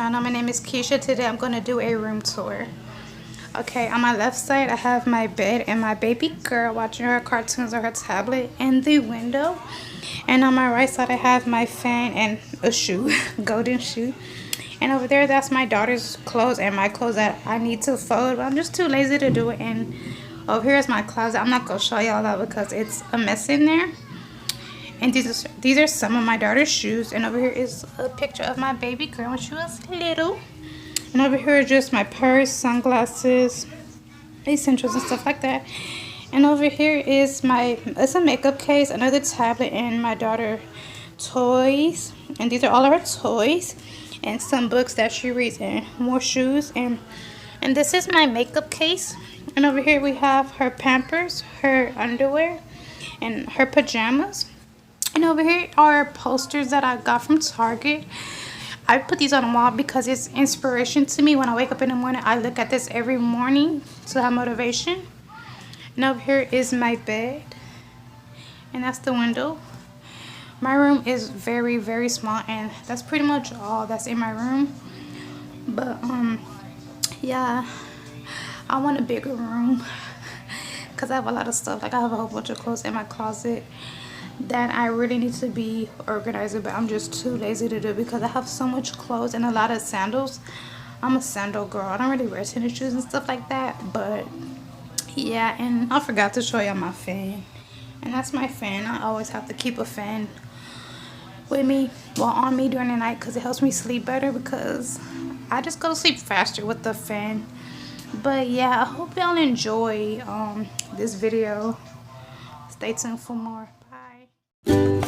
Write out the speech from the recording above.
channel. My name is Keisha. Today I'm going to do a room tour. Okay, on my left side I have my bed and my baby girl watching her cartoons on her tablet in the window. And on my right side I have my fan and a shoe, golden shoe. And over there that's my daughter's clothes and my clothes that I need to fold, but I'm just too lazy to do it. And over here is my closet. I'm not going to show y'all that because it's a mess in there. And these are some of my daughter's shoes. And over here is a picture of my baby girl when she was little. And over here is just my purse, sunglasses, essentials and stuff like that. And over here is it's a makeup case, another tablet, and my daughter toys. And these are all of her toys. And some books that she reads, and more shoes. And this is my makeup case. And over here we have her Pampers, her underwear, and her pajamas. And over here are posters that I got from Target. I put these on the wall because it's inspiration to me. When I wake up in the morning, I look at this every morning to have motivation. And over here is my bed. And that's the window. My room is very, very small. And that's pretty much all that's in my room. But, yeah. I want a bigger room. Because I have a lot of stuff. Like, I have a whole bunch of clothes in my closet that I really need to be organized, but I'm just too lazy to do it because I have so much clothes and a lot of sandals. I'm a sandal girl. I don't really wear tennis shoes and stuff like that, but yeah. And I forgot to show y'all my fan, and that's my fan. I always have to keep a fan with me, well, on me during the night, because it helps me sleep better, because I just go to sleep faster with the fan. But yeah, I hope y'all enjoy this video. Stay tuned for more. Bye.